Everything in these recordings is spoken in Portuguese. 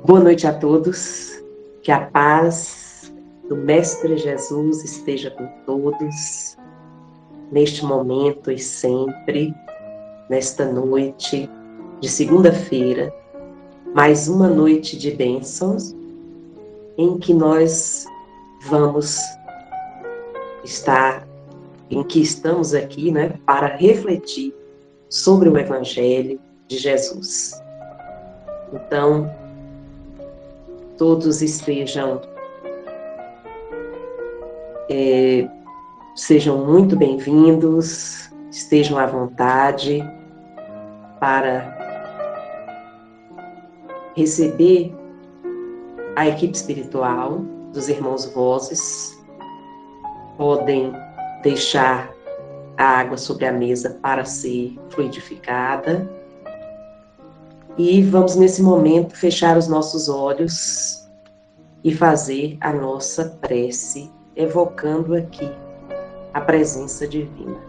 Boa noite a todos, que a paz do Mestre Jesus esteja com todos, neste momento e sempre, nesta noite de segunda-feira, mais uma noite de bênçãos, em que nós vamos estar, em que estamos aqui, para refletir sobre o Evangelho de Jesus. Então, todos sejam muito bem-vindos, estejam à vontade para receber a equipe espiritual dos Irmãos Vozes. Podem deixar a água sobre a mesa para ser fluidificada. E vamos, nesse momento, fechar os nossos olhos e fazer a nossa prece, evocando aqui a presença divina.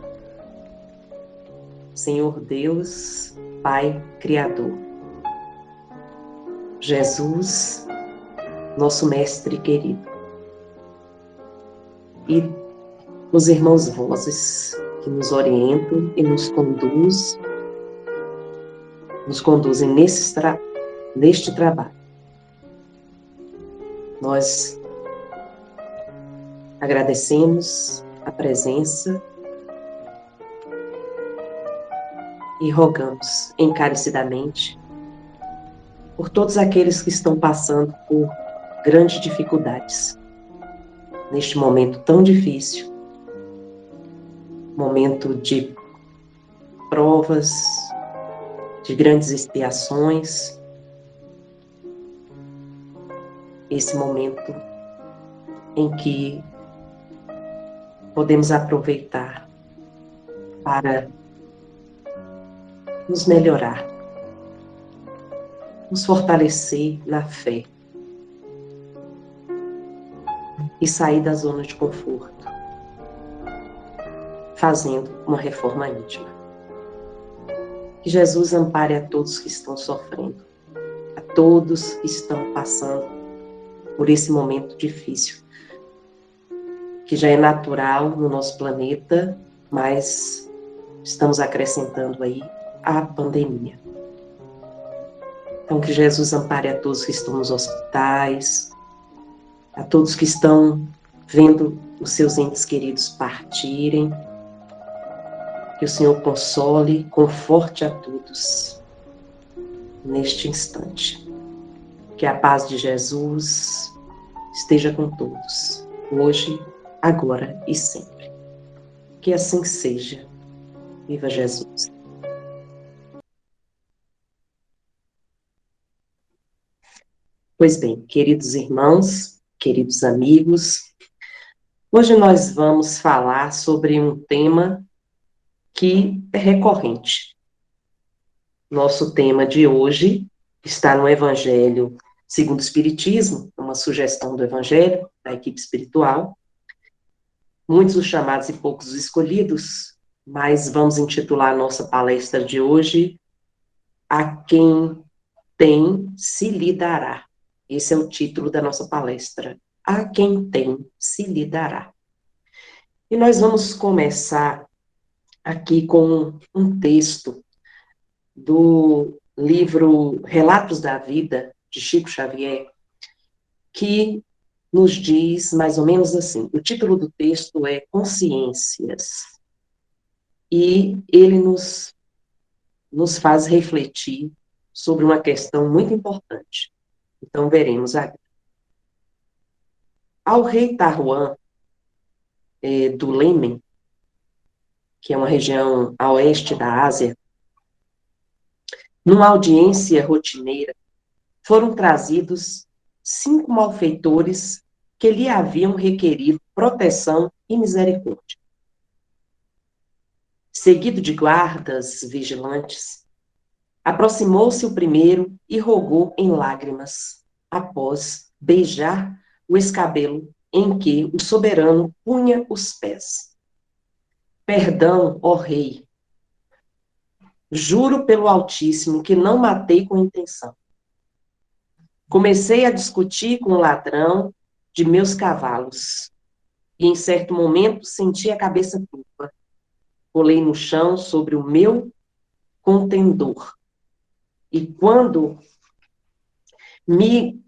Senhor Deus, Pai Criador, Jesus, nosso Mestre querido, e os Irmãos Vozes que nos orientam e nos conduzem neste trabalho. Nós agradecemos a presença e rogamos encarecidamente por todos aqueles que estão passando por grandes dificuldades neste momento tão difícil, momento de provas, de grandes expiações, esse momento em que podemos aproveitar para nos melhorar, nos fortalecer na fé e sair da zona de conforto, fazendo uma reforma íntima. Que Jesus ampare a todos que estão sofrendo, a todos que estão passando por esse momento difícil, que já é natural no nosso planeta, mas estamos acrescentando aí a pandemia. Então, que Jesus ampare a todos que estão nos hospitais, a todos que estão vendo os seus entes queridos partirem, que o Senhor console, conforte a todos neste instante. Que a paz de Jesus esteja com todos, hoje, agora e sempre. Que assim seja. Viva Jesus! Pois bem, queridos irmãos, queridos amigos, hoje nós vamos falar sobre um tema que é recorrente. Nosso tema de hoje está no Evangelho segundo o Espiritismo, uma sugestão do Evangelho, da equipe espiritual. Muitos os chamados e poucos os escolhidos, mas vamos intitular a nossa palestra de hoje A Quem Tem Se Lhe Dará. Esse é o título da nossa palestra. A quem tem se lhe dará. E nós vamos começar aqui com um texto do livro Relatos da Vida, de Chico Xavier, que nos diz mais ou menos assim, o título do texto é Consciências, e ele nos faz refletir sobre uma questão muito importante. Então, veremos agora. Ao rei Tarhuan, do Lêmen, que é uma região a oeste da Ásia, numa audiência rotineira, foram trazidos 5 malfeitores que lhe haviam requerido proteção e misericórdia. Seguido de guardas vigilantes, aproximou-se o primeiro e rogou em lágrimas, após beijar o escabelo em que o soberano punha os pés. Perdão, ó rei, juro pelo Altíssimo que não matei com intenção. Comecei a discutir com o ladrão de meus cavalos, e em certo momento senti a cabeça turva. Rolei no chão sobre o meu contendor. E quando me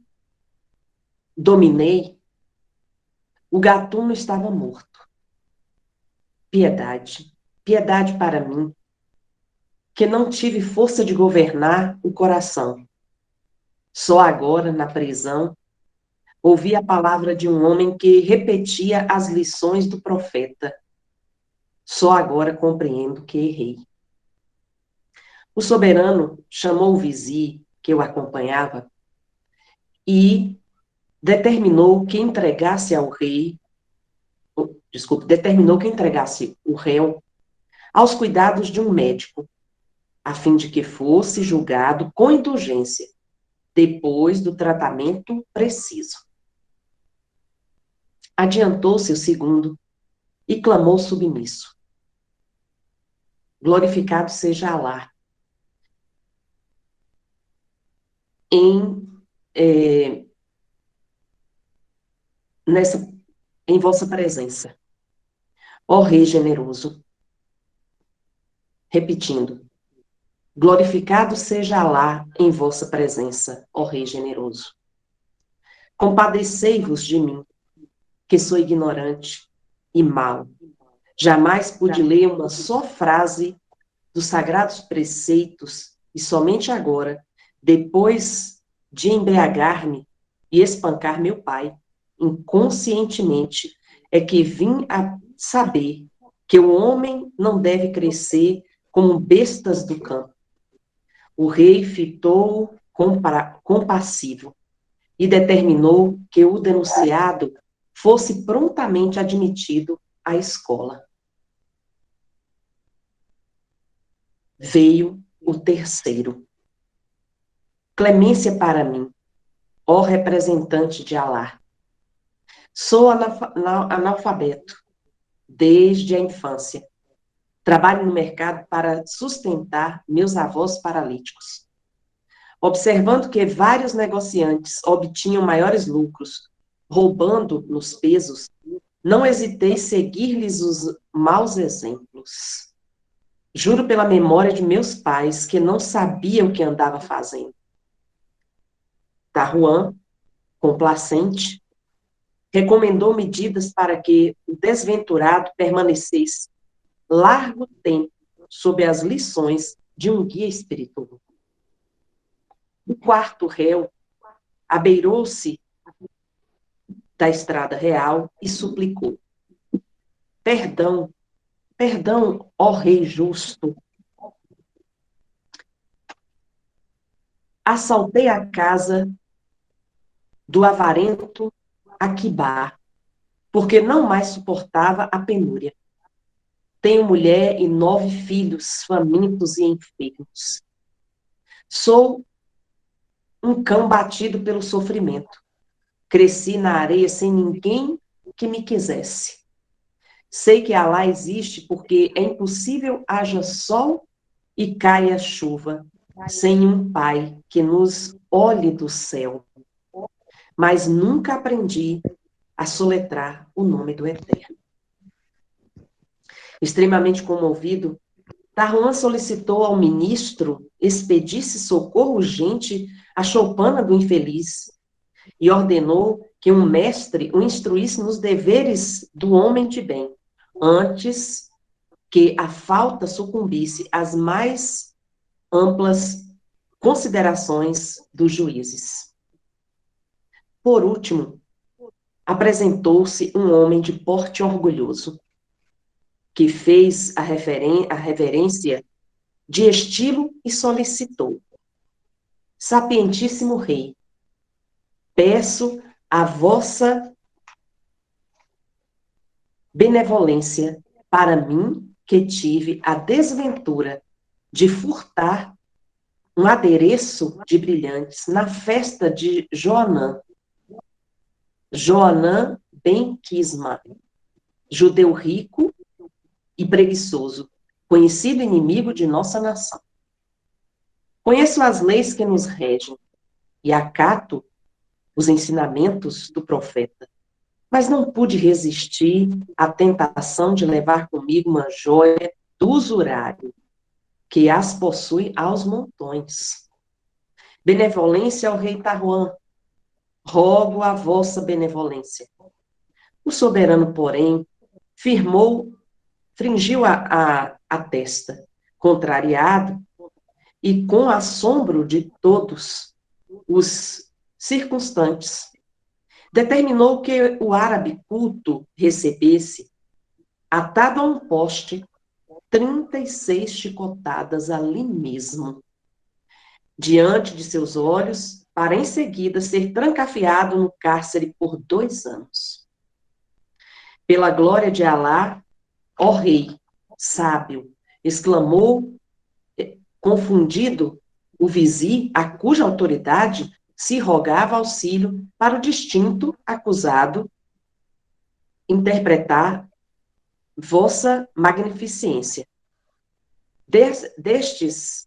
dominei, o gatuno estava morto. Piedade, piedade para mim, que não tive força de governar o coração. Só agora, na prisão, ouvi a palavra de um homem que repetia as lições do profeta. Só agora compreendo que errei. O soberano chamou o vizir que eu acompanhava e determinou que entregasse ao rei, determinou que entregasse o réu aos cuidados de um médico, a fim de que fosse julgado com indulgência, depois do tratamento preciso. Adiantou-se o segundo e clamou submisso: glorificado seja Alá em, é, em vossa presença, ó Rei generoso. Repetindo: glorificado seja Alá em vossa presença, ó Rei generoso. Compadecei-vos de mim, que sou ignorante e mau. Jamais pude ler uma só frase dos sagrados preceitos e somente agora, depois de embriagar-me e espancar meu pai, inconscientemente, é que vim a saber que o homem não deve crescer como bestas do campo. O rei fitou compassivo e determinou que o denunciado fosse prontamente admitido à escola. Veio o terceiro. Clemência para mim, ó representante de Alá. Sou analfabeto desde a infância. Trabalho no mercado para sustentar meus avós paralíticos. Observando que vários negociantes obtinham maiores lucros, roubando nos pesos, não hesitei seguir-lhes os maus exemplos. Juro pela memória de meus pais que não sabia o que andava fazendo. Tarruan, complacente, recomendou medidas para que o desventurado permanecesse largo tempo sob as lições de um guia espiritual. O quarto réu abeirou-se da estrada real e suplicou: perdão, perdão, ó rei justo. Assaltei a casa do avarento Aquibá, porque não mais suportava a penúria. Tenho mulher e 9 filhos famintos e enfermos. Sou um cão batido pelo sofrimento. Cresci na areia sem ninguém que me quisesse. Sei que Alá existe porque é impossível haja sol e caia chuva sem um pai que nos olhe do céu. Mas nunca aprendi a soletrar o nome do Eterno. Extremamente comovido, Tarlan solicitou ao ministro expedisse socorro urgente à choupana do infeliz e ordenou que um mestre o instruísse nos deveres do homem de bem, antes que a falta sucumbisse às mais amplas considerações dos juízes. Por último, apresentou-se um homem de porte orgulhoso, que fez a reverência de estilo e solicitou: sapientíssimo rei, peço a vossa benevolência para mim, que tive a desventura de furtar um adereço de brilhantes na festa de Joanã ben Quisma, judeu rico e preguiçoso, conhecido inimigo de nossa nação. Conheço as leis que nos regem e acato os ensinamentos do profeta, mas não pude resistir à tentação de levar comigo uma joia do usurário, que as possui aos montões. Benevolência ao rei Tarhuã, rogo a vossa benevolência. O soberano, porém, fingiu a testa, contrariado, e com assombro de todos os circunstantes, determinou que o árabe culto recebesse, atado a um poste, 36 chicotadas ali mesmo, diante de seus olhos, para em seguida ser trancafiado no cárcere por 2 anos. Pela glória de Alá, ó rei, sábio, exclamou, confundido, o vizir, a cuja autoridade se rogava auxílio para o distinto acusado interpretar vossa magnificência. Destes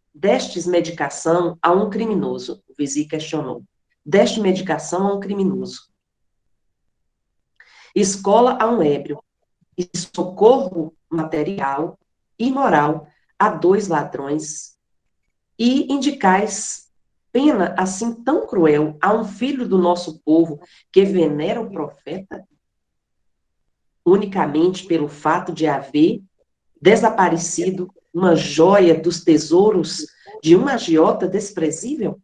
medicação a um criminoso, o vizir questionou. Deste medicação a um criminoso. Escola a um ébrio. E socorro material e moral a 2 ladrões. E indicais pena assim tão cruel a um filho do nosso povo que venera o profeta, unicamente pelo fato de haver desaparecido uma joia dos tesouros de um agiota desprezível?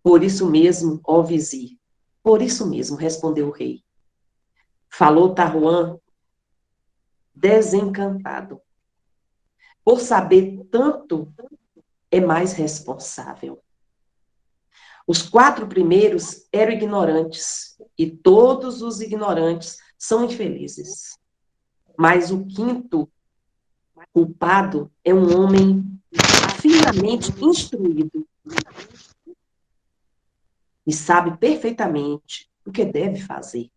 Por isso mesmo, ó vizir, por isso mesmo, respondeu o rei. Falou Tarhuã, desencantado. Por saber tanto, é mais responsável. Os 4 primeiros eram ignorantes, e todos os ignorantes são infelizes. Mas o 5º culpado é um homem finamente instruído e sabe perfeitamente o que deve fazer.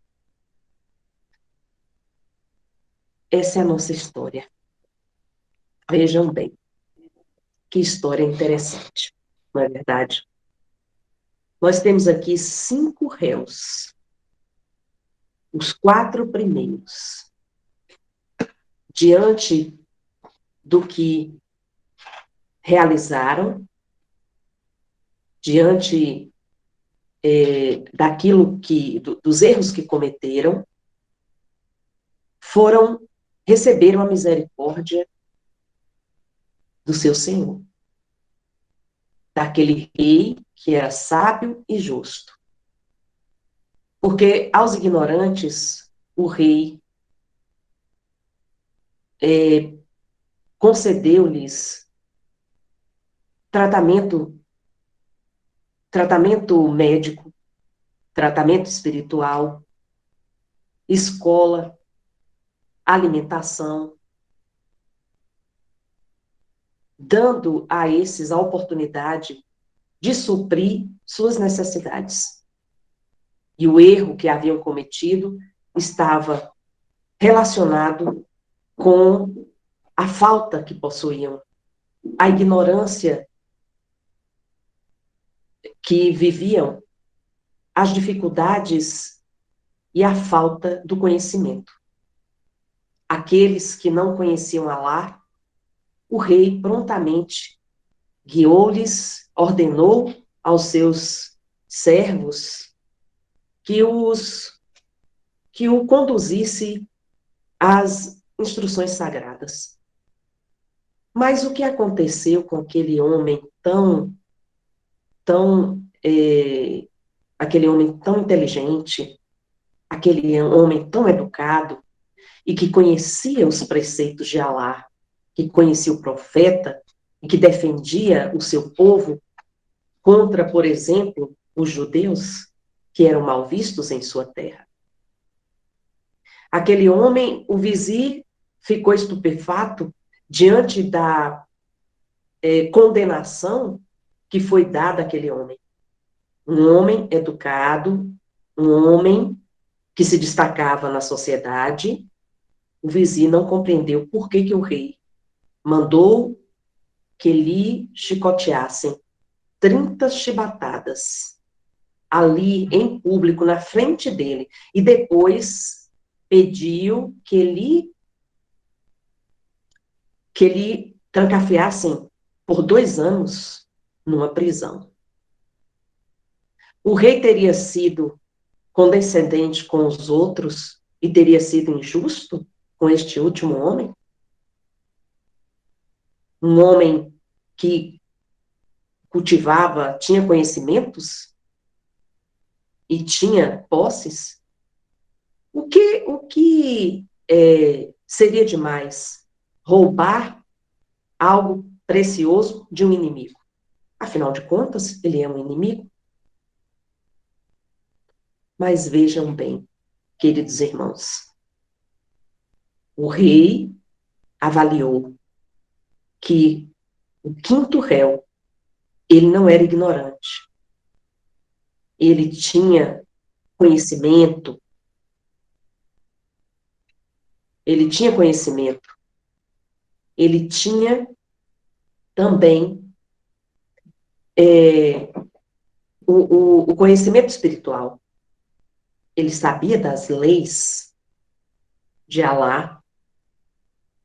Essa é a nossa história. Vejam bem, que história interessante, não é verdade? Nós temos aqui 5 réus, os 4 primeiros, diante do que realizaram, diante dos erros que cometeram, receberam a misericórdia do seu Senhor, daquele rei que era sábio e justo. Porque aos ignorantes, o rei concedeu-lhes tratamento médico, tratamento espiritual, escola, alimentação, dando a esses a oportunidade de suprir suas necessidades. E o erro que haviam cometido estava relacionado com a falta que possuíam, a ignorância que viviam, as dificuldades e a falta do conhecimento. Aqueles que não conheciam Alá, o rei prontamente guiou-lhes, ordenou aos seus servos que o conduzisse às instruções sagradas. Mas o que aconteceu com aquele homem aquele homem tão inteligente, aquele homem tão educado, e que conhecia os preceitos de Alá, que conhecia o profeta, e que defendia o seu povo contra, por exemplo, os judeus, que eram mal vistos em sua terra. Aquele homem, o vizir, ficou estupefato diante da condenação que foi dada àquele homem. Um homem educado, um homem que se destacava na sociedade. O vizir não compreendeu por que o rei mandou que lhe chicoteassem 30 chibatadas ali em público, na frente dele, e depois pediu que ele trancafiassem por 2 anos numa prisão. O rei teria sido condescendente com os outros e teria sido injusto com este último homem? Um homem que cultivava, tinha conhecimentos e tinha posses? O que seria demais? Roubar algo precioso de um inimigo? Afinal de contas, ele é um inimigo. Mas vejam bem, queridos irmãos, o rei avaliou que o quinto réu, ele não era ignorante, ele tinha conhecimento, ele tinha conhecimento, ele tinha também é, o conhecimento espiritual, ele sabia das leis de Alá,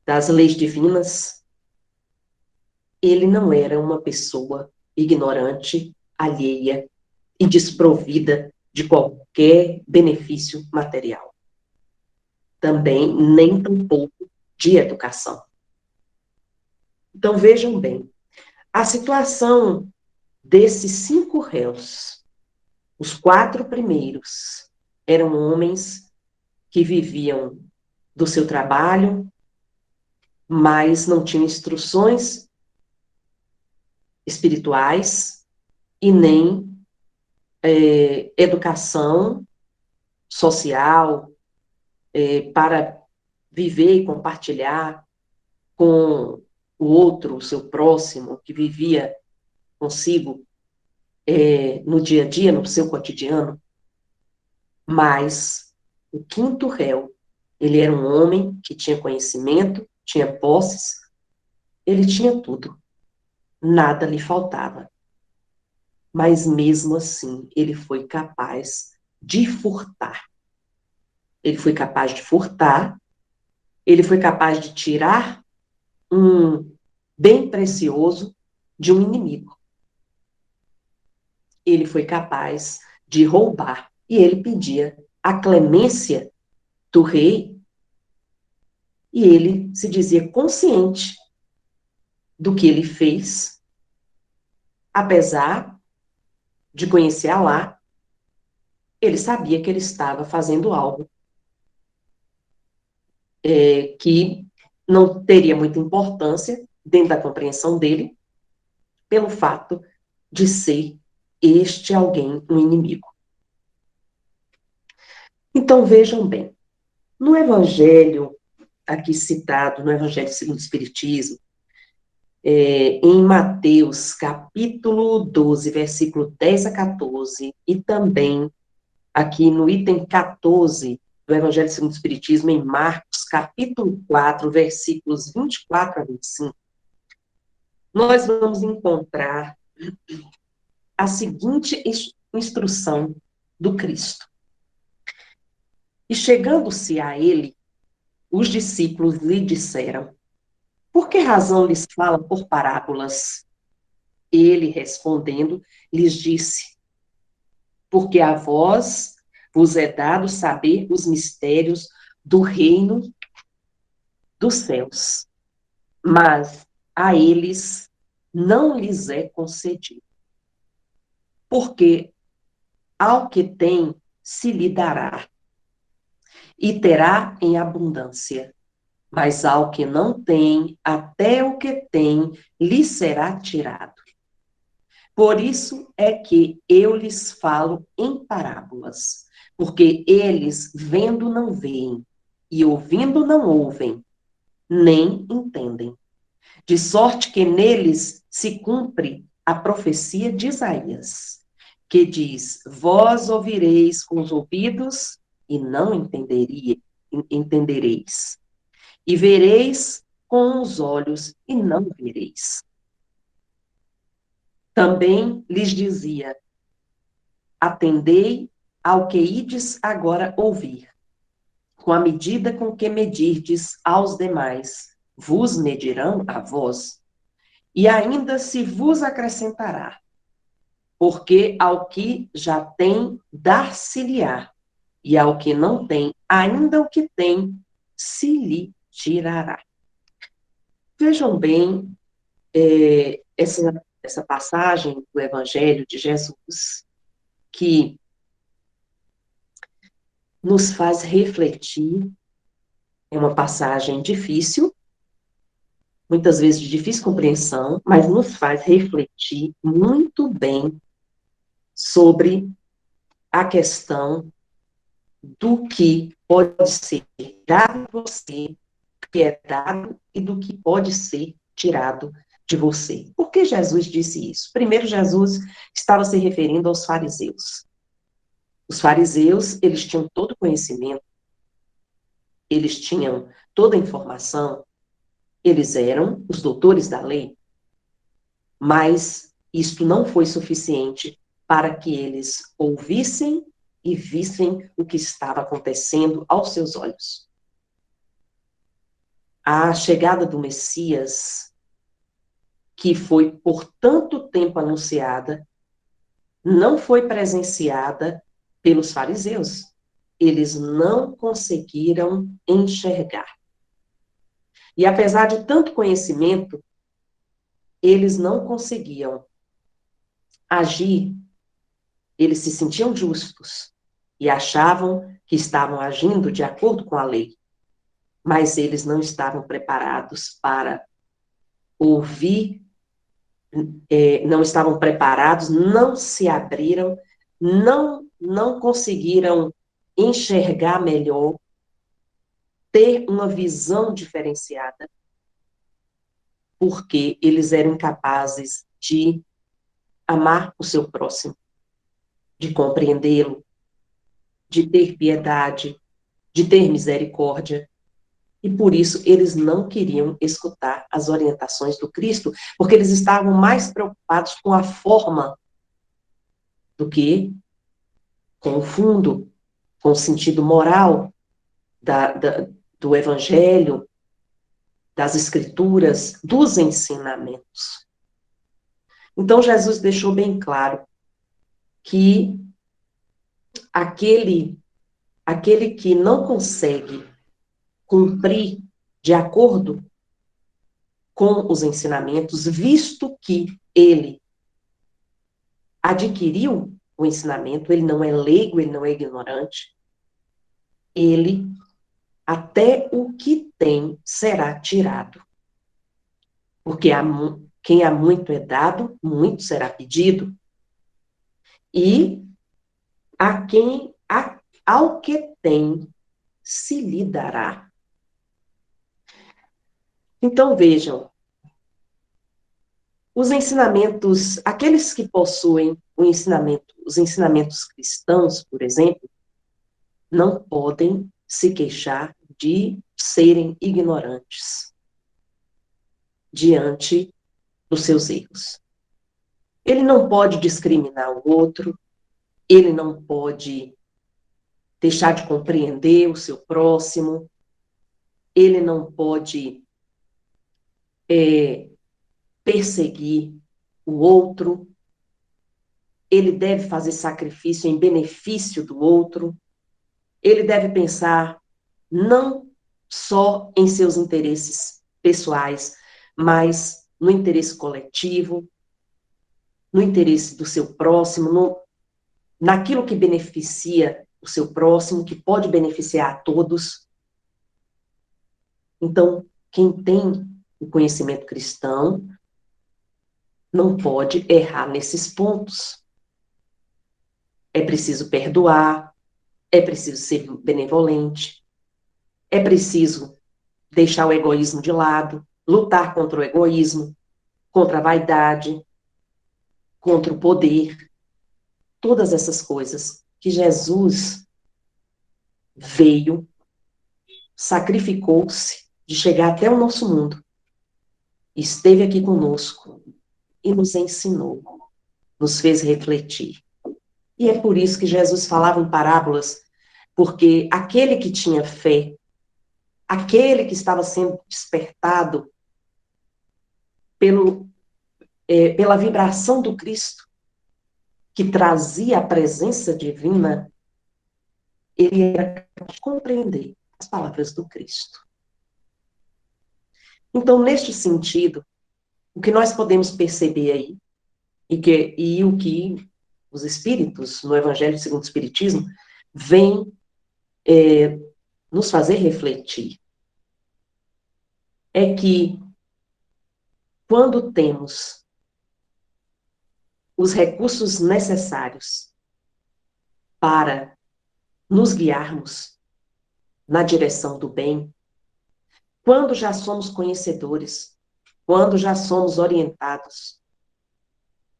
das leis divinas, ele não era uma pessoa ignorante, alheia e desprovida de qualquer benefício material. Também, nem tampouco de educação. Então, vejam bem, a situação desses 5 réus, os 4 primeiros, eram homens que viviam do seu trabalho, mas não tinham instruções espirituais e nem educação social para viver e compartilhar com o outro, o seu próximo, que vivia consigo no dia a dia, no seu cotidiano. Mas o quinto réu, ele era um homem que tinha conhecimento, tinha posses, ele tinha tudo, nada lhe faltava. Mas mesmo assim, ele foi capaz de furtar. Ele foi capaz de furtar, ele foi capaz de tirar um bem precioso de um inimigo. Ele foi capaz de roubar, e ele pedia a clemência do rei, e ele se dizia consciente do que ele fez, apesar de conhecer Alá, ele sabia que ele estava fazendo algo que não teria muita importância dentro da compreensão dele, pelo fato de ser este alguém um inimigo. Então, vejam bem, no Evangelho, aqui citado, no Evangelho segundo o Espiritismo, em Mateus, capítulo 12, versículo 10 a 14, e também aqui no item 14 do Evangelho segundo o Espiritismo, em Marcos, capítulo 4, versículos 24 a 25, nós vamos encontrar a seguinte instrução do Cristo. E chegando-se a ele, os discípulos lhe disseram: por que razão lhes fala por parábolas? Ele, respondendo, lhes disse: porque a vós vos é dado saber os mistérios do reino dos céus, mas a eles não lhes é concedido. Porque ao que tem se lhe dará, e terá em abundância, mas ao que não tem, até o que tem lhe será tirado. Por isso é que eu lhes falo em parábolas, porque eles, vendo, não veem, e ouvindo, não ouvem, nem entendem. De sorte que neles se cumpre a profecia de Isaías, que diz: vós ouvireis com os ouvidos e não entendereis, e vereis com os olhos e não vereis. Também lhes dizia: atendei ao que ides agora ouvir. Com a medida com que medirdes aos demais, vos medirão a vós, e ainda se vos acrescentará, porque ao que já tem, dar-se-lhe-á, e ao que não tem, ainda o que tem, se lhe tirará. Vejam bem essa passagem do Evangelho de Jesus, que nos faz refletir. É uma passagem difícil, muitas vezes de difícil compreensão, mas nos faz refletir muito bem sobre a questão do que pode ser dado a você, que é dado, e do que pode ser tirado de você. Por que Jesus disse isso? Primeiro, Jesus estava se referindo aos fariseus. Os fariseus, eles tinham todo o conhecimento, eles tinham toda a informação, eles eram os doutores da lei, mas isto não foi suficiente para que eles ouvissem e vissem o que estava acontecendo aos seus olhos. A chegada do Messias, que foi por tanto tempo anunciada, não foi presenciada pelos fariseus. Eles não conseguiram enxergar. E apesar de tanto conhecimento, eles não conseguiam agir, eles se sentiam justos e achavam que estavam agindo de acordo com a lei, mas eles não estavam preparados para ouvir, não estavam preparados, não se abriram, não conseguiram enxergar melhor, ter uma visão diferenciada, porque eles eram incapazes de amar o seu próximo, de compreendê-lo, de ter piedade, de ter misericórdia. E por isso eles não queriam escutar as orientações do Cristo, porque eles estavam mais preocupados com a forma do que com o fundo, com o sentido moral do Evangelho, das Escrituras, dos ensinamentos. Então, Jesus deixou bem claro que aquele que não consegue cumprir de acordo com os ensinamentos, visto que ele adquiriu o ensinamento, ele não é leigo, ele não é ignorante, ele, até o que tem, será tirado. Porque quem há muito é dado, muito será pedido. E ao que tem, se lhe dará. Então, vejam, os ensinamentos, aqueles que possuem os ensinamentos cristãos, por exemplo, não podem se queixar de serem ignorantes diante dos seus erros. Ele não pode discriminar o outro, ele não pode deixar de compreender o seu próximo, ele não pode perseguir o outro, ele deve fazer sacrifício em benefício do outro, ele deve pensar não só em seus interesses pessoais, mas no interesse coletivo, no interesse do seu próximo, naquilo que beneficia o seu próximo, que pode beneficiar a todos. Então, quem tem o conhecimento cristão não pode errar nesses pontos. É preciso perdoar, é preciso ser benevolente, é preciso deixar o egoísmo de lado, lutar contra o egoísmo, contra a vaidade, contra o poder, todas essas coisas que Jesus veio, sacrificou-se de chegar até o nosso mundo, esteve aqui conosco e nos ensinou, nos fez refletir. E é por isso que Jesus falava em parábolas, porque aquele que tinha fé, aquele que estava sendo despertado pela vibração do Cristo, que trazia a presença divina, ele era capaz de compreender as palavras do Cristo. Então, neste sentido, o que nós podemos perceber aí, e o que os espíritos, no Evangelho segundo o Espiritismo, vêm nos fazer refletir, é que quando temos os recursos necessários para nos guiarmos na direção do bem, quando já somos conhecedores, quando já somos orientados,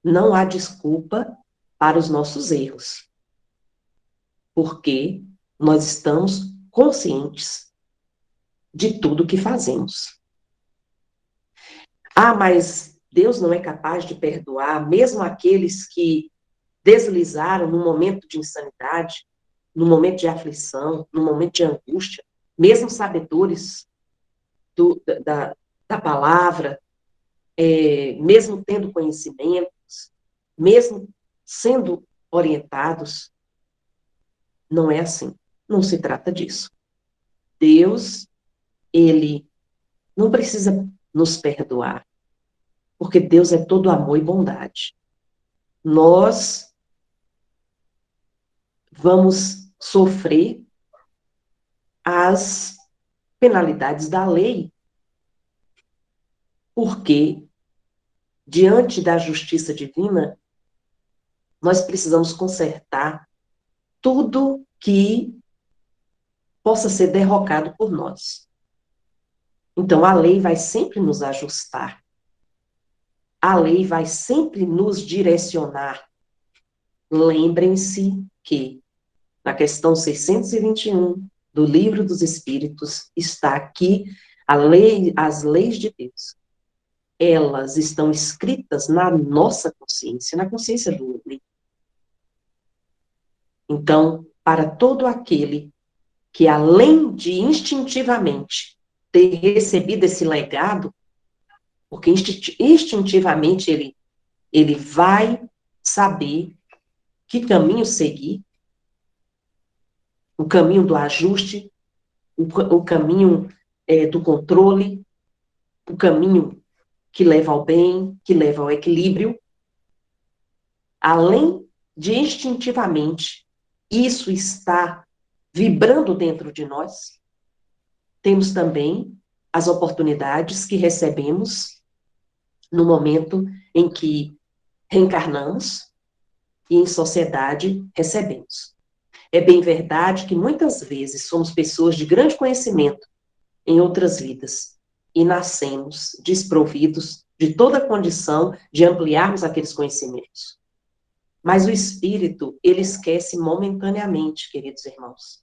não há desculpa para os nossos erros, porque nós estamos conscientes de tudo que fazemos. Ah, mas Deus não é capaz de perdoar mesmo aqueles que deslizaram no momento de insanidade, no momento de aflição, no momento de angústia, mesmo sabedores da palavra, mesmo tendo conhecimentos, mesmo sendo orientados. Não é assim. Não se trata disso. Deus, ele não precisa nos perdoar, porque Deus é todo amor e bondade. Nós vamos sofrer as penalidades da lei, porque, diante da justiça divina, nós precisamos consertar tudo que possa ser derrocado por nós. Então, a lei vai sempre nos ajustar. A lei vai sempre nos direcionar. Lembrem-se que, na questão 621 do Livro dos Espíritos, está aqui as leis de Deus. Elas estão escritas na nossa consciência, na consciência do homem. Então, para todo aquele que, além de instintivamente ter recebido esse legado, porque instintivamente ele vai saber que caminho seguir, o caminho do ajuste, o caminho do controle, o caminho que leva ao bem, que leva ao equilíbrio. Além de instintivamente isso está vibrando dentro de nós, temos também as oportunidades que recebemos no momento em que reencarnamos e em sociedade recebemos. É bem verdade que muitas vezes somos pessoas de grande conhecimento em outras vidas e nascemos desprovidos de toda a condição de ampliarmos aqueles conhecimentos. Mas o espírito, ele esquece momentaneamente, queridos irmãos.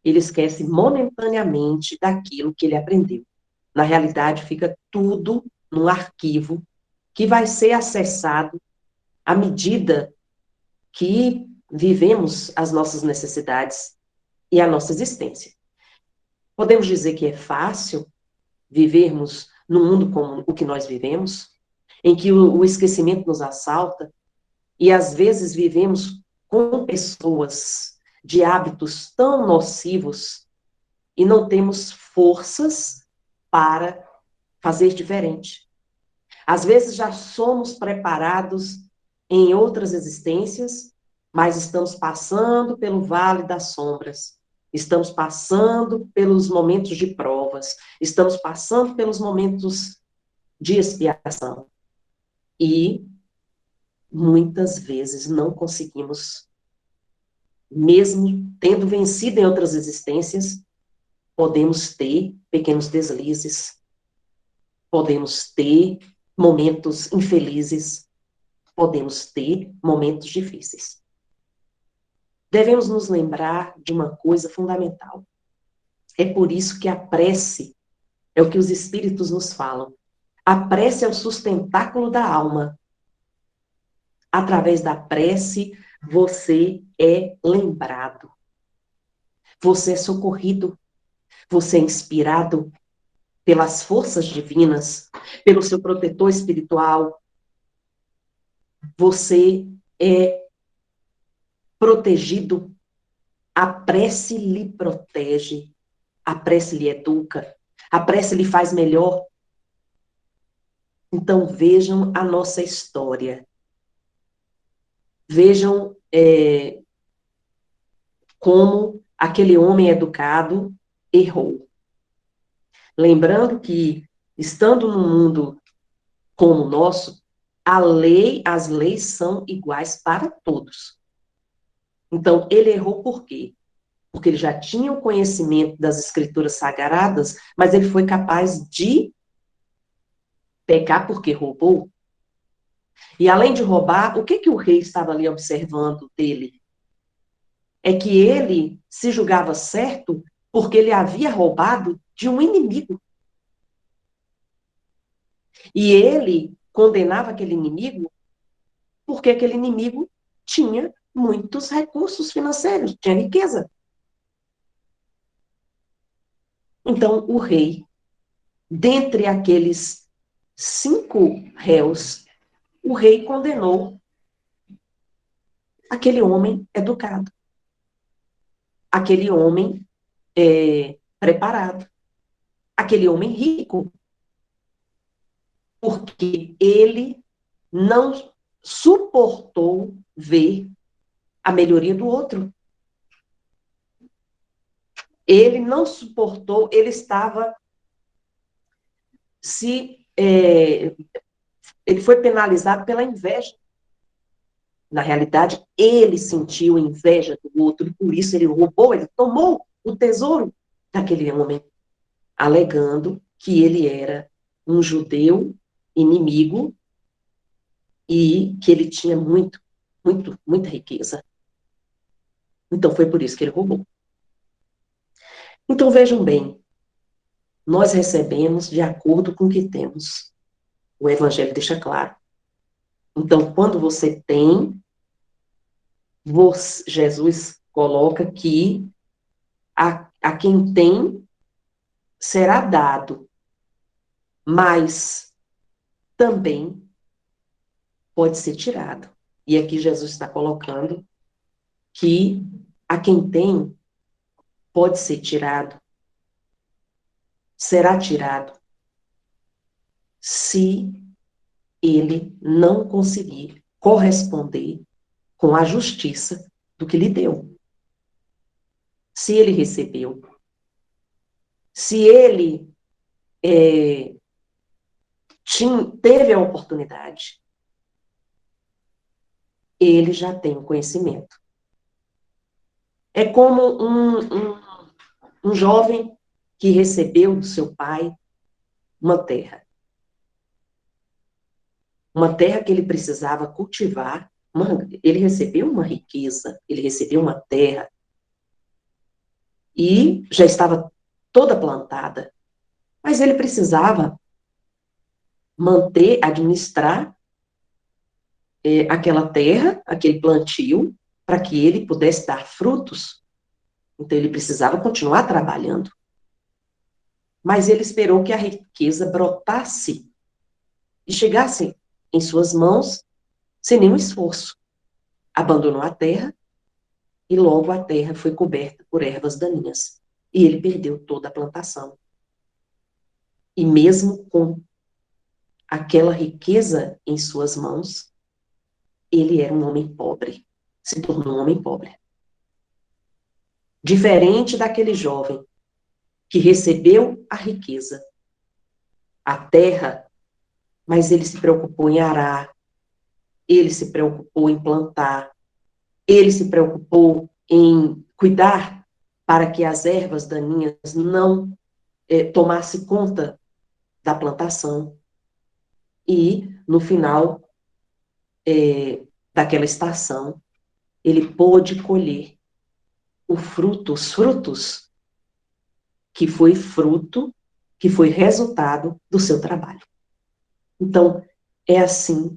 Ele esquece momentaneamente daquilo que ele aprendeu. Na realidade, fica tudo num arquivo que vai ser acessado à medida que vivemos as nossas necessidades e a nossa existência. Podemos dizer que é fácil vivermos no mundo como o que nós vivemos, em que o esquecimento nos assalta, e às vezes vivemos com pessoas de hábitos tão nocivos e não temos forças para fazer diferente. Às vezes já somos preparados em outras existências, mas estamos passando pelo vale das sombras, estamos passando pelos momentos de provas, estamos passando pelos momentos de expiação. E muitas vezes não conseguimos, mesmo tendo vencido em outras existências, podemos ter pequenos deslizes, podemos ter momentos infelizes, podemos ter momentos difíceis. Devemos nos lembrar de uma coisa fundamental. É por isso que a prece é o que os espíritos nos falam. A prece é o sustentáculo da alma. Através da prece, você é lembrado, você é socorrido, você é inspirado pelas forças divinas, pelo seu protetor espiritual, você é protegido, a prece lhe protege, a prece lhe educa, a prece lhe faz melhor. Então vejam a nossa história, vejam como aquele homem educado errou. Lembrando que, estando num mundo como o nosso, as leis são iguais para todos. Então, ele errou por quê? Porque ele já tinha o conhecimento das escrituras sagradas, mas ele foi capaz de pecar porque roubou. E além de roubar, o que que o rei estava ali observando dele? É que ele se julgava certo porque ele havia roubado de um inimigo. E ele condenava aquele inimigo porque aquele inimigo tinha muitos recursos financeiros, tinha riqueza. Então, o rei, dentre aqueles 5 réus, o rei condenou aquele homem educado, aquele homem preparado, aquele homem rico, porque ele não suportou ver a melhoria do outro. Ele não suportou, ele estava ele foi penalizado pela inveja. Na realidade, ele sentiu inveja do outro, e por isso ele roubou, ele tomou o tesouro daquele homem, alegando que ele era um judeu inimigo e que ele tinha muita riqueza. Então foi por isso que ele roubou. Então vejam bem, nós recebemos de acordo com o que temos. O Evangelho deixa claro. Então, quando você tem, Jesus coloca que a quem tem será dado, mas também pode ser tirado. E aqui Jesus está colocando que a quem tem pode ser tirado, será tirado, se ele não conseguir corresponder com a justiça do que lhe deu. Se ele recebeu, se ele teve a oportunidade, ele já tem o conhecimento. É como um jovem que recebeu do seu pai uma terra. Uma terra que ele precisava cultivar. Ele recebeu uma riqueza, ele recebeu uma terra e já estava toda plantada. Mas ele precisava manter, administrar aquela terra, aquele plantio, para que ele pudesse dar frutos. Então ele precisava continuar trabalhando. Mas ele esperou que a riqueza brotasse e chegasse em suas mãos sem nenhum esforço. Abandonou a terra e logo a terra foi coberta por ervas daninhas. E ele perdeu toda a plantação. E mesmo com aquela riqueza em suas mãos, ele era um homem pobre, se tornou um homem pobre. Diferente daquele jovem que recebeu a riqueza, a terra, mas ele se preocupou em arar, ele se preocupou em plantar, ele se preocupou em cuidar para que as ervas daninhas não tomassem conta da plantação. E, no final daquela estação, ele pôde colher os frutos, que foi resultado do seu trabalho. Então, é assim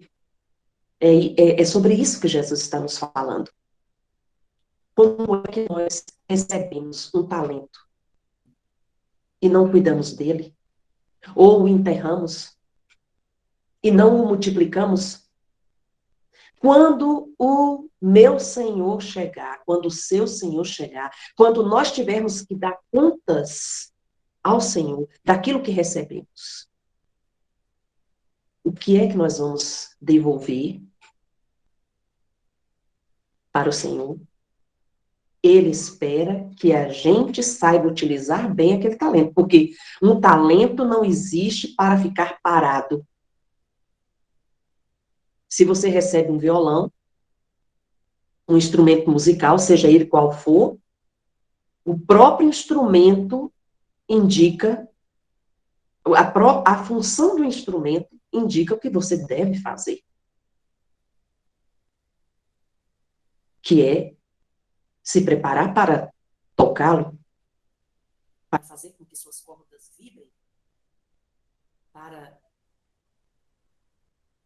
É sobre isso que Jesus está nos falando. Como é que nós recebemos um talento e não cuidamos dele? Ou o enterramos e não o multiplicamos? Quando o meu Senhor chegar, quando o seu Senhor chegar, quando nós tivermos que dar contas ao Senhor daquilo que recebemos, o que é que nós vamos devolver para o Senhor? Ele espera que a gente saiba utilizar bem aquele talento, porque um talento não existe para ficar parado. Se você recebe um violão, um instrumento musical, seja ele qual for, o próprio instrumento indica, a função do instrumento indica o que você deve fazer, que é se preparar para tocá-lo, para fazer com que suas cordas vibrem, para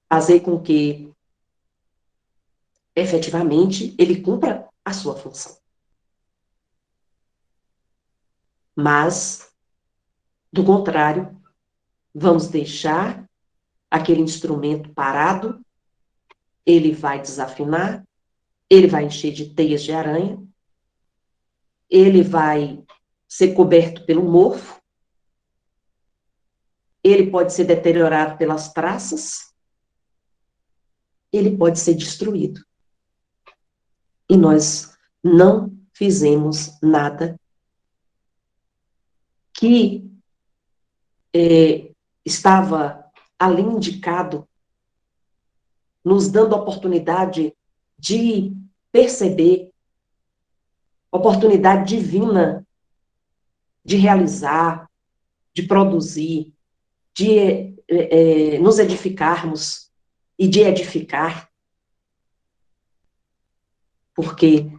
fazer com que, efetivamente, ele cumpra a sua função. Mas, do contrário, vamos deixar aquele instrumento parado, ele vai desafinar, ele vai encher de teias de aranha, ele vai ser coberto pelo mofo, ele pode ser deteriorado pelas traças, ele pode ser destruído. E nós não fizemos nada que estava ali indicado, nos dando a oportunidade de perceber, oportunidade divina de realizar, de produzir, de nos edificarmos e de edificar, porque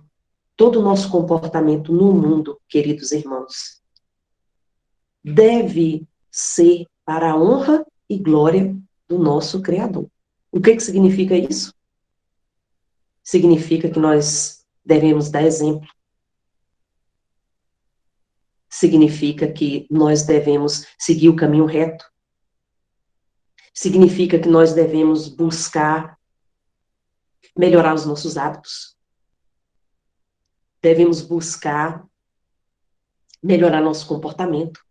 todo o nosso comportamento no mundo, queridos irmãos, deve ser para a honra e glória do nosso Criador. O que significa isso? Significa que nós devemos dar exemplo. Significa que nós devemos seguir o caminho reto. Significa que nós devemos buscar melhorar os nossos hábitos. Devemos buscar melhorar nosso comportamento.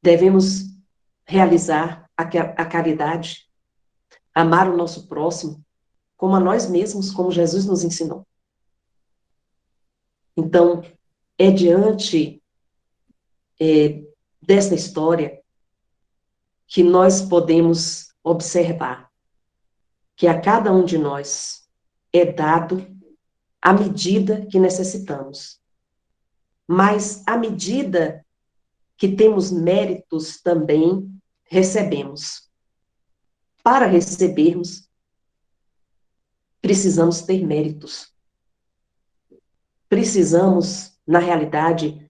Devemos realizar a caridade, amar o nosso próximo, como a nós mesmos, como Jesus nos ensinou. Então, é diante dessa história que nós podemos observar que a cada um de nós é dado a medida que necessitamos. Mas, à medida que temos méritos, também recebemos. Para recebermos, precisamos ter méritos. Precisamos, na realidade,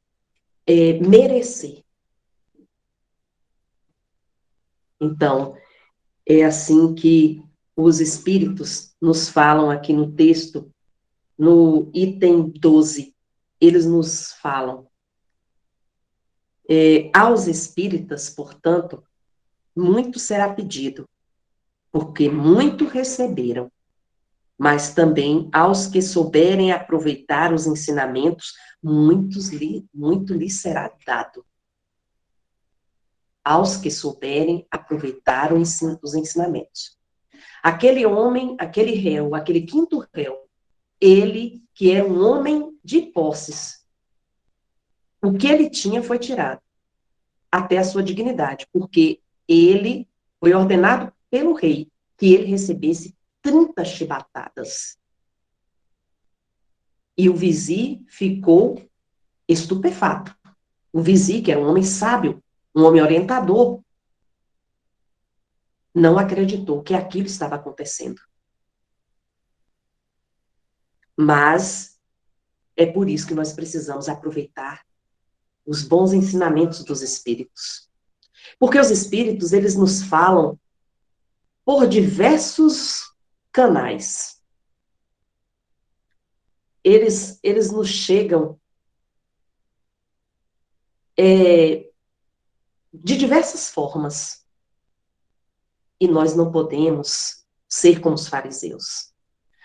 merecer. Então, é assim que os espíritos nos falam aqui no texto, no item 12, eles nos falam. Aos espíritas, portanto, muito será pedido, porque muito receberam, mas também aos que souberem aproveitar os ensinamentos, muito lhes será dado. Aos que souberem aproveitar os ensinamentos. Aquele homem, aquele réu, aquele quinto réu, ele que era um homem de posses, o que ele tinha foi tirado, até a sua dignidade, porque ele foi ordenado pelo rei que ele recebesse 30 chibatadas. E o vizir ficou estupefato. O vizir, que era um homem sábio, um homem orientador, não acreditou que aquilo estava acontecendo. Mas é por isso que nós precisamos aproveitar os bons ensinamentos dos espíritos. Porque os espíritos, eles nos falam por diversos canais. Eles nos chegam de diversas formas, e nós não podemos ser como os fariseus.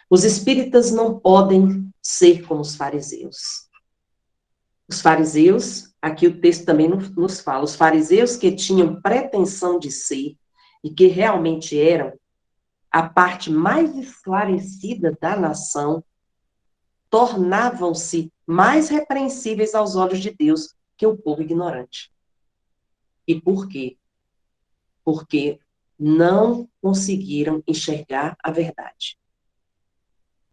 Os espíritas não podem ser como os fariseus. Os fariseus, aqui o texto também nos fala, os fariseus que tinham pretensão de ser, e que realmente eram a parte mais esclarecida da nação, tornavam-se mais repreensíveis aos olhos de Deus que o povo ignorante. E por quê? Porque não conseguiram enxergar a verdade.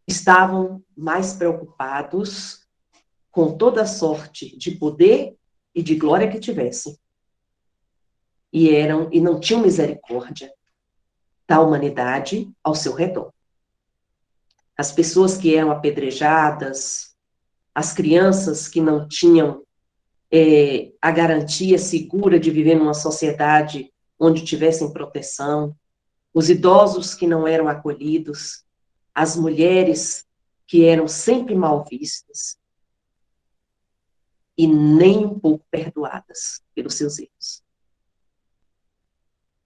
Estavam mais preocupados com toda sorte de poder e de glória que tivessem. E não tinham misericórdia da humanidade ao seu redor. As pessoas que eram apedrejadas, as crianças que não tinham a garantia segura de viver numa sociedade onde tivessem proteção, os idosos que não eram acolhidos, as mulheres que eram sempre mal vistas e nem um pouco perdoadas pelos seus erros.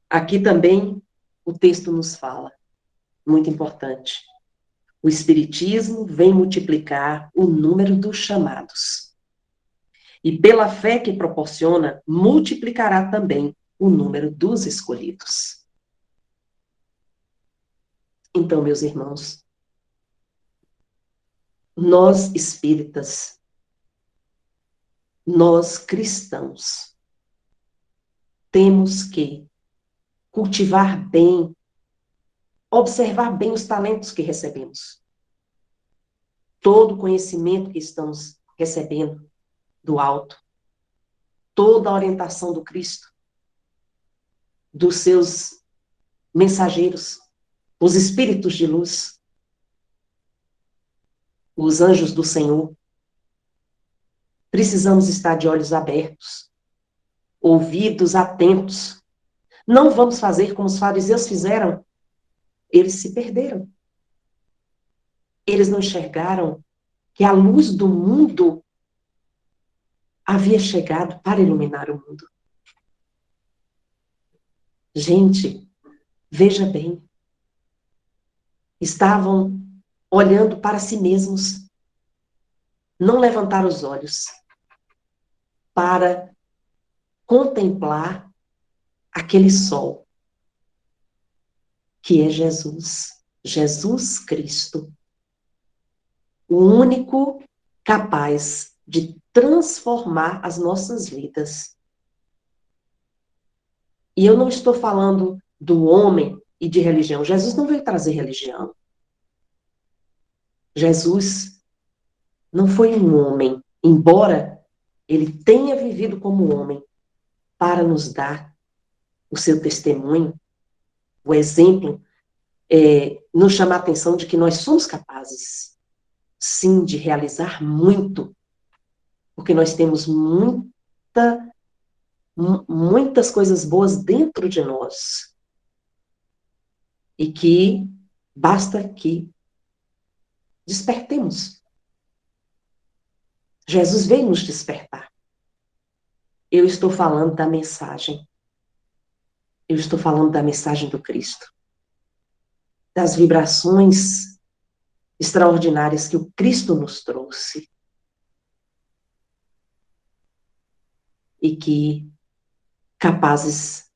Aqui também o texto nos fala, muito importante, o Espiritismo vem multiplicar o número dos chamados. E pela fé que proporciona, multiplicará também o número dos escolhidos. Então, meus irmãos, nós espíritas, nós cristãos, temos que cultivar bem, observar bem os talentos que recebemos. Todo o conhecimento que estamos recebendo do alto, toda a orientação do Cristo, dos seus mensageiros, os espíritos de luz, os anjos do Senhor. Precisamos estar de olhos abertos, ouvidos atentos. Não vamos fazer como os fariseus fizeram. Eles se perderam. Eles não enxergaram que a luz do mundo havia chegado para iluminar o mundo. Gente, veja bem, estavam olhando para si mesmos, não levantaram os olhos para contemplar aquele sol, que é Jesus, Jesus Cristo, o único capaz de transformar as nossas vidas. E eu não estou falando do homem e de religião. Jesus não veio trazer religião. Jesus não foi um homem, embora ele tenha vivido como homem, para nos dar o seu testemunho, o exemplo, nos chama a atenção de que nós somos capazes, sim, de realizar muito, porque nós temos muitas coisas boas dentro de nós, e que basta que despertemos. Jesus veio nos despertar. Eu estou falando da mensagem. Eu estou falando da mensagem do Cristo. Das vibrações extraordinárias que o Cristo nos trouxe. E que capazes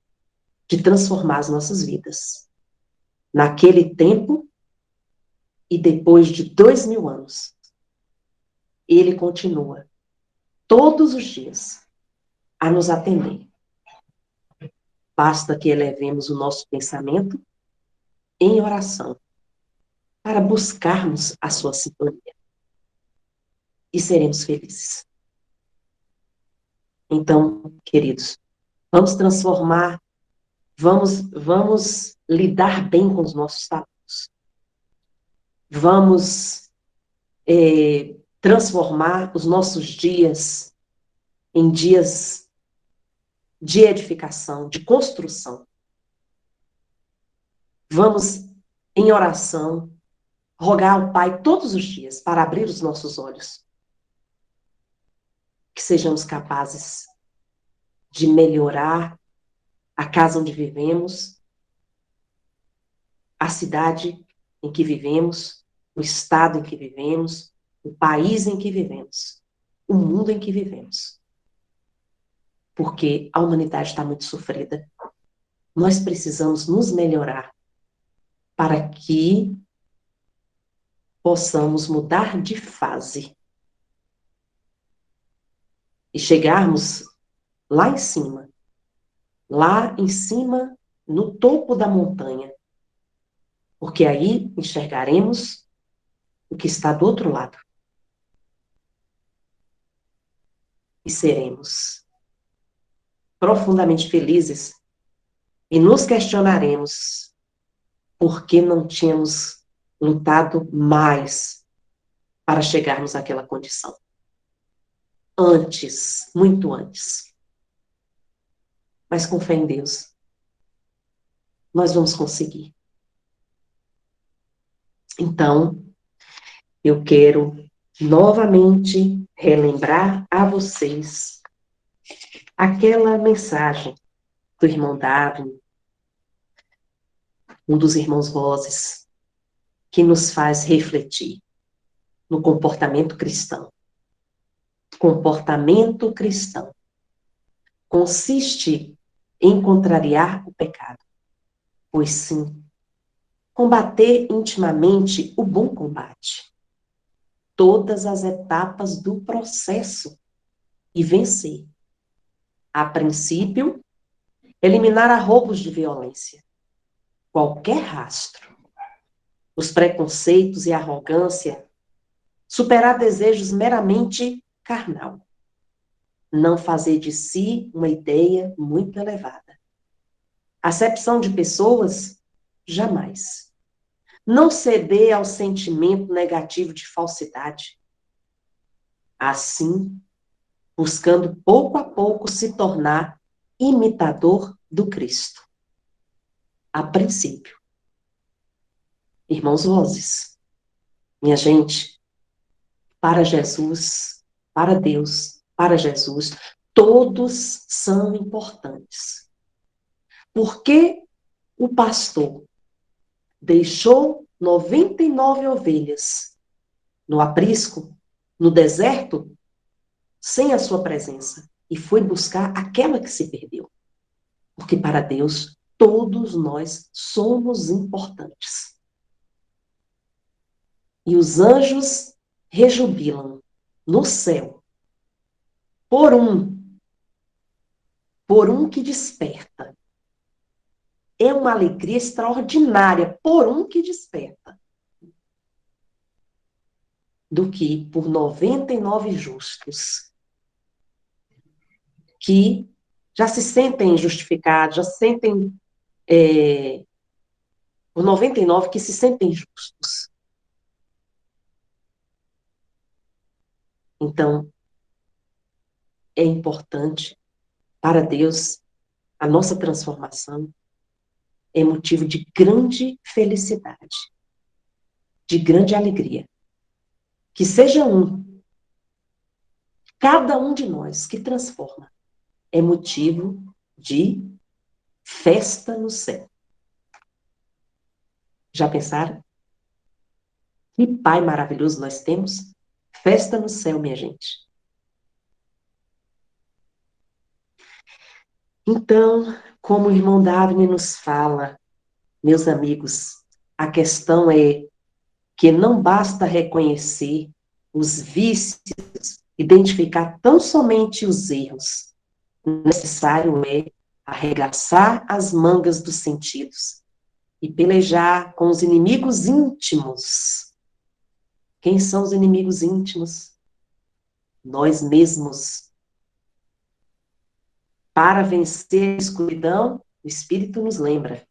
de transformar as nossas vidas. Naquele tempo e depois de 2000 anos. Ele continua, todos os dias, a nos atender. Basta que elevemos o nosso pensamento em oração, para buscarmos a sua sintonia. E seremos felizes. Então, queridos, vamos transformar, vamos lidar bem com os nossos talentos. Vamos transformar os nossos dias em dias de edificação, de construção. Vamos, em oração, rogar ao Pai todos os dias para abrir os nossos olhos. Que sejamos capazes de melhorar a casa onde vivemos, a cidade em que vivemos, o estado em que vivemos, o país em que vivemos, o mundo em que vivemos. Porque a humanidade está muito sofrida. Nós precisamos nos melhorar para que possamos mudar de fase e chegarmos lá em cima, no topo da montanha, porque aí enxergaremos o que está do outro lado e seremos profundamente felizes e nos por que não tínhamos lutado mais para chegarmos àquela condição. Antes, muito antes. Mas com fé em Deus, nós vamos conseguir. Então, eu quero novamente relembrar a vocês aquela mensagem do irmão Davi, um dos irmãos Vozes, que nos faz refletir no comportamento cristão. Comportamento cristão consiste em contrariar o pecado, pois sim, combater intimamente o bom combate, todas as etapas do processo e vencer. A princípio, eliminar arroubos de violência, qualquer rastro, os preconceitos e a arrogância, superar desejos meramente carnal, não fazer de si uma ideia muito elevada. Acepção de pessoas, jamais. Não ceder ao sentimento negativo de falsidade. Assim, buscando pouco a pouco se tornar imitador do Cristo. A princípio. Irmãos Vozes, minha gente, para Jesus, para Deus, para Jesus, todos são importantes. Por que o pastor deixou 99 ovelhas no aprisco, no deserto, sem a sua presença, e foi buscar aquela que se perdeu? Porque para Deus, todos nós somos importantes. E os anjos rejubilam no céu por um que desperta. É uma alegria extraordinária por um que desperta, do que por 99 justos, que já se sentem justificados, já se sentem, por 99 que se sentem justos. Então, é importante para Deus a nossa transformação, é motivo de grande felicidade, de grande alegria. Que seja cada um de nós que transforma, é motivo de festa no céu. Já pensaram? Que Pai maravilhoso nós temos? Festa no céu, minha gente. Então, como o irmão Davi nos fala, meus amigos, a questão é que não basta reconhecer os vícios, identificar tão somente os erros. Necessário é arregaçar as mangas dos sentidos e pelejar com os inimigos íntimos. Quem são os inimigos íntimos? Nós mesmos. Para vencer a escuridão, o Espírito nos lembra.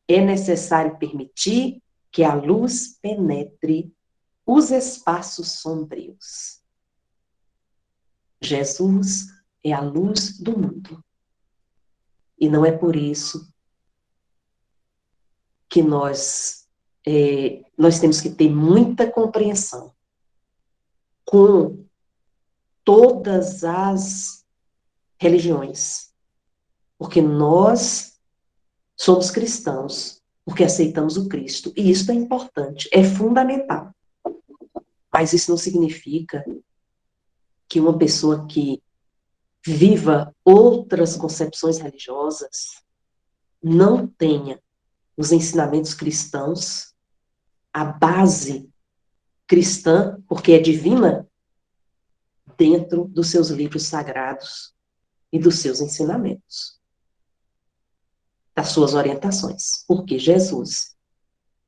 É necessário permitir que a luz penetre os espaços sombrios. Jesus é a luz do mundo. E não é por isso que nós temos que ter muita compreensão com todas as religiões, porque nós somos cristãos, porque aceitamos o Cristo, e isso é importante, é fundamental. Mas isso não significa que uma pessoa que viva outras concepções religiosas não tenha os ensinamentos cristãos, a base cristã, porque é divina, dentro dos seus livros sagrados e dos seus ensinamentos, das suas orientações. Porque Jesus,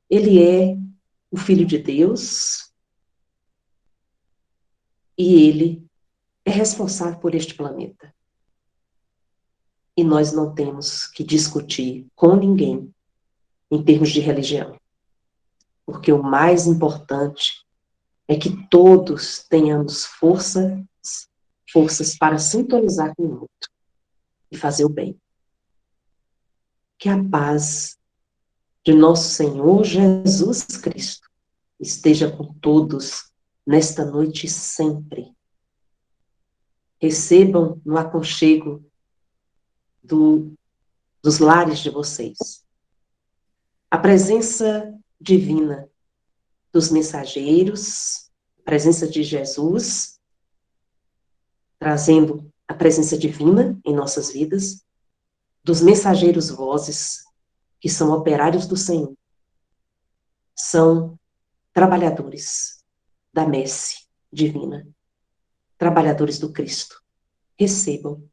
ele é o Filho de Deus e ele é responsável por este planeta. E nós não temos que discutir com ninguém em termos de religião. Porque o mais importante é que todos tenhamos forças para sintonizar com o outro e fazer o bem. Que a paz de nosso Senhor Jesus Cristo esteja com todos nesta noite sempre. Recebam no aconchego dos lares de vocês a presença divina dos mensageiros, a presença de Jesus, trazendo a presença divina em nossas vidas, dos mensageiros vozes, que são operários do Senhor, são trabalhadores da messe divina, trabalhadores do Cristo. Recebam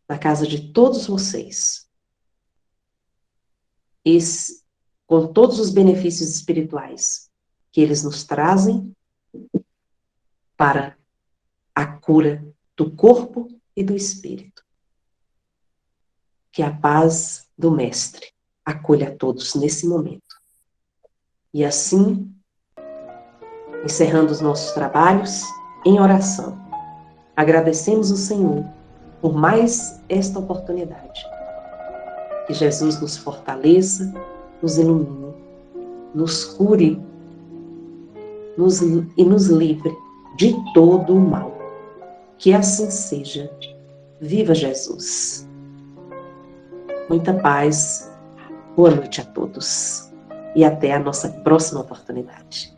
na casa de todos vocês, com todos os benefícios espirituais que eles nos trazem para a cura do corpo e do espírito. Que a paz do Mestre acolha a todos nesse momento. E assim, encerrando os nossos trabalhos em oração, agradecemos o Senhor por mais esta oportunidade. Que Jesus nos fortaleça, nos ilumine, nos cure e nos livre de todo o mal. Que assim seja. Viva Jesus! Muita paz, boa noite a todos e até a nossa próxima oportunidade.